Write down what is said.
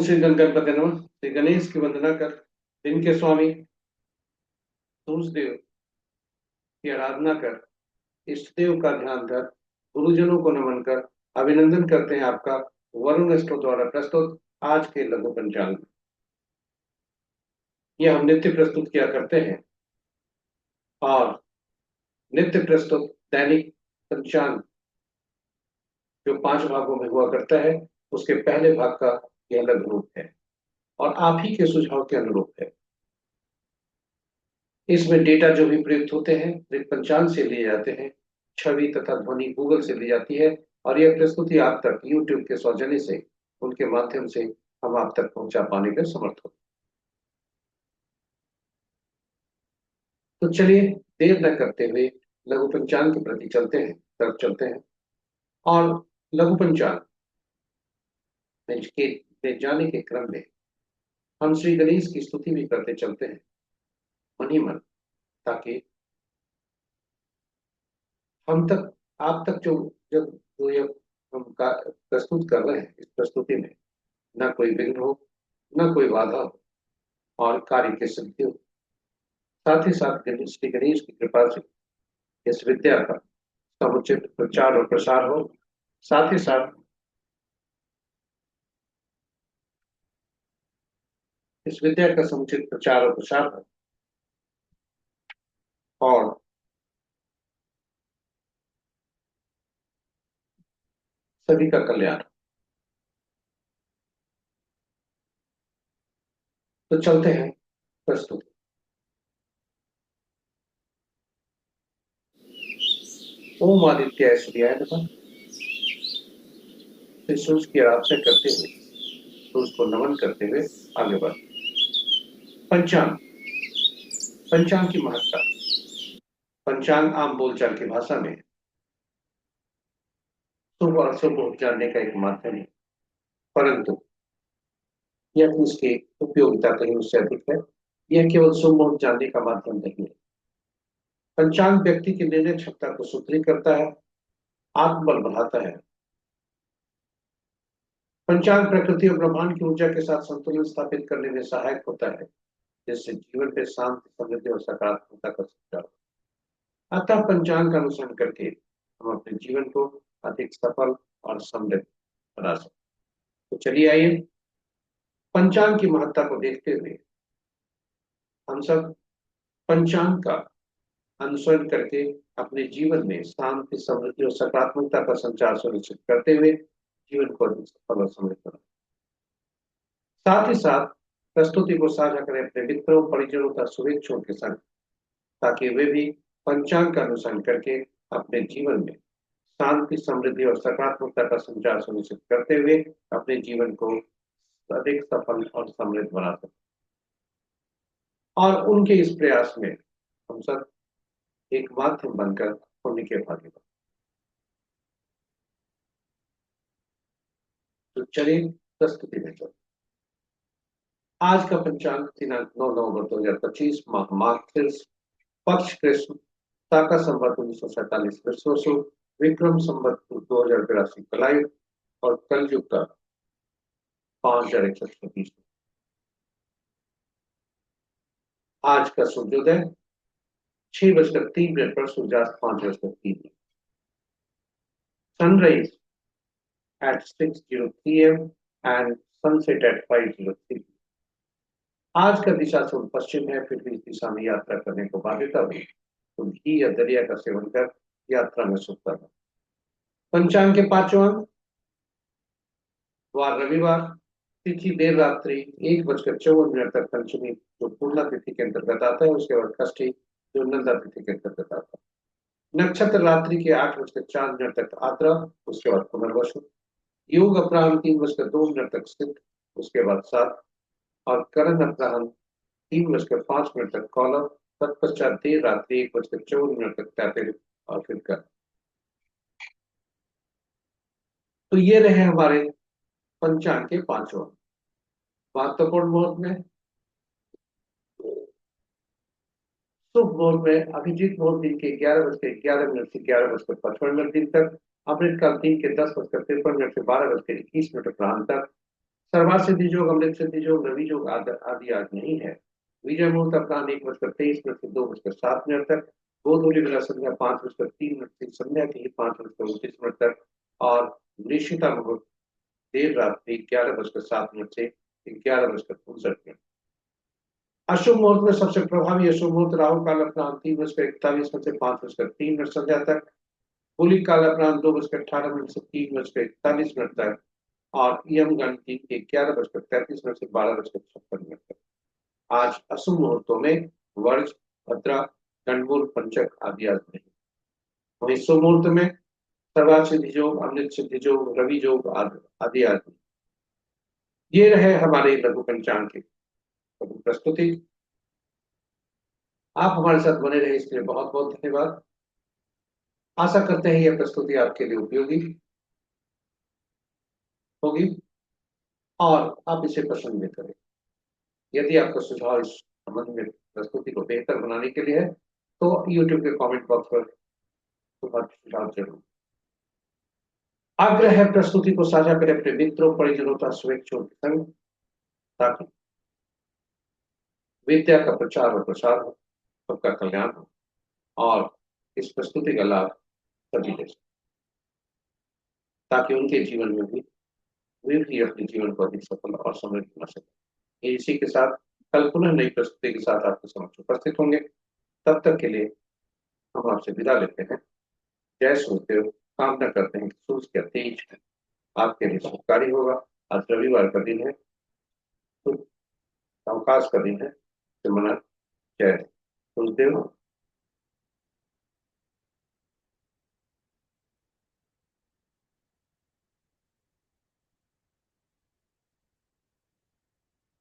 श्री गणपति नमः। श्री गणेश की वंदना कर, दिन के स्वामी सूर्यदेव की आराधना कर, इष्ट देव का ध्यान धर, गुरुजनों को नमन कर, अभिनंदन करते हैं आपका वरुण स्टो द्वारा प्रस्तुत आज के लघु पंचांग। यह हम नित्य प्रस्तुत किया करते हैं और नित्य प्रस्तुत दैनिक पंचांग जो 5 भागों में हुआ करता है, उसके पहले भाग का यह लघु रूप है और आप ही के सुझाव के अनुरूप है। इसमें डेटा जो भी प्रयुक्त होते हैं वे पंचांग से लिए जाते हैं, छवि तथा ध्वनि गूगल से ली जाती है और यह प्रस्तुति आप तक यूट्यूब के सौजन्य से, उनके माध्यम से हम आप तक पहुंचा पाने में समर्थ हो। तो चलिए देर न करते हुए लघु पंचांग के प्रति तरफ चलते हैं और लघु पंचांग में जाने के क्रम में हम श्री गणेश की स्तुति भी करते चलते हैं मन ही मन, ताकि हम तक आप तक जब जो ये हम प्रस्तुत कर रहे हैं, इस प्रस्तुति में न कोई विघ्न हो, न कोई बाधा हो और कार्य की सिद्धि हो। साथ ही साथ श्री गणेश की कृपा से इस विद्या का समुचित प्रचार और प्रसार हो। साथ ही साथ इस विद्या का समुचित प्रचार और प्रसार हो और सभी का कल्याण। तो चलते हैं प्रस्तुति। ओम आदित्य सूर्याय नमः। सूर्य की आराधना करते हुए, सूर्य को नमन करते हुए आगे बढ़। पंचांग। पंचांग की महत्ता। पंचांग आम बोलचाल की भाषा में शुभ और अशुभ को जानने का एक माध्यम है, परंतु यह इसकी उपयोगिता कहीं उससे अधिक है। यह केवल शुभ मुहूर्त जानने का माध्यम नहीं है। पंचांग व्यक्ति की निर्णय क्षमता को सुदृढ़ करता है, आत्मबल बढ़ाता है। पंचांग प्रकृति और ब्रह्मांड की ऊर्जा के साथ संतुलन स्थापित करने में सहायक होता है, जिससे जीवन में शांति, समृद्धि और सकारात्मकता का संचार। अतः पंचांग का अनुसरण करके हम अपने जीवन को अधिक सफल और समृद्ध बना सकते। तो चलिए आइए पंचांग की महत्ता को देखते हुए हम सब पंचांग का अनुसरण करके अपने जीवन में शांति, समृद्धि और सकारात्मकता का संचार सुनिश्चित करते हुए जीवन को अधिक सफल और समृद्ध बनाए। साथ ही साथ प्रस्तुति को साझा करें अपने मित्रों, परिजनों तथा शुभेच्छुओं के संग, ताकि वे भी पंचांग का अनुसरण करके अपने जीवन में शांति, समृद्धि और सकारात्मकता का संचार सुनिश्चित करते हुए अपने जीवन को अधिक सफल और समृद्ध बना सकें। और उनके इस प्रयास में हम सब एक माध्यम बनकर पुण्य के भागी बने। तो चलिए प्रस्तुति में चलते। आज का पंचांग दिनांक 9 नवंबर 2025, माघ पक्ष कृष्ण, शाका संवत 1947 विश्वसु, विक्रम संवत 2082 कलायु और कलयुग का 5136। आज का सूर्योदय 6:03 पर, सूर्यास्त 5:03। Sunrise at 6:03 am and sunset at 5:03। आज का दिशा से पश्चिम है, फिर भी इस दिशा में यात्रा करने को बाध्यता हुई तो घी या दलिया का सेवन कर यात्रा में सुख करना। पंचांग के 5वां अंक, वार रविवार, तिथि देर रात्रि 1:54 तक पंचमी जो पूर्णा तिथि के अंतर्गत आता है, उसके बाद षष्ठी जो नंदा तिथि के अंतर्गत आता है। नक्षत्र रात्रि के 8:04 तक आद्रा, उसके बाद पुनर्वसु। योग अपराह्न 3:02 तक सिद्ध, उसके बाद सात। और करण अपराह्न 3:05 तक कौलव, तत्पश्चात देर रात्रि 1:54 तक तैतिल और फिर कर। तो ये रहे हमारे पंचांग के 5वां महत्वपूर्ण मुहूर्त में। शुभ मुहूर्त में अभिजीत मुहूर्त दिन के 11:11 से 11:55 दिन तक, अमृतकाल दिन के 10:53 से 12:21 अपराह्न तक, सर्वात सिद्धि योग, अमृत सिद्धि योग, रवि योग आदि आज नहीं है। विजय मुहूर्त अपराह्न 1:23 से 2:07 तक, गोधूली बेला संध्या 5:03 से संध्या के ही 5:29 तक, और निशिता मुहूर्त देर रात्रि 11:07 से 11:59। अशुभ मुहूर्त में सबसे प्रभावी अशुभ मुहूर्त राहु काल अपराह्न 3:41 से 5:03 संध्या तक, गुलिक काल अपराह्न 2:18 से 3:41 तक, और यमगंड दिन के 11:33 से 12:56 तक। आज अशुभ मुहूर्तों में वर्ज, भद्रा, गंडमूल, पंचक आदि आज नहीं। वहीं शुभ मुहूर्त में सर्वार्थ सिद्धि योग, अमृत सिद्धि योग, रवि योग आदि आज नहीं। ये रहे हमारे लघु पंचांग की प्रस्तुति। आप हमारे साथ बने रहे इसके लिए बहुत बहुत धन्यवाद। आशा करते हैं यह प्रस्तुति आपके लिए उपयोगी होगी और आप इसे पसंद भी करें। यदि आपका सुझाव इस संबंध में प्रस्तुति को बेहतर बनाने के लिए है तो YouTube के कमेंट बॉक्स पर सुझाव जरूर। आग्रह है प्रस्तुति को साझा करें अपने मित्रों, परिजनों तथा शुभेच्छुओं के संग, ताकि विद्या का प्रचार और प्रसार हो, सबका कल्याण हो और इस प्रस्तुति का लाभ सभी ले सकें, ताकि उनके जीवन में भी वे भी अपने जीवन को अधिक सफल और समृद्ध बना सकें। इसी के साथ कल पुनः नई प्रस्तुति के साथ आपके समक्ष उपस्थित होंगे। तब तक के लिए हम आपसे विदा लेते हैं। जय सूर्यदेव। कामना करते हैं कि सूर्य का तेज आपके लिए शुभकारी होगा। आज रविवार का दिन है, तो अवकाश का दिन है। जय सूर्यदेव।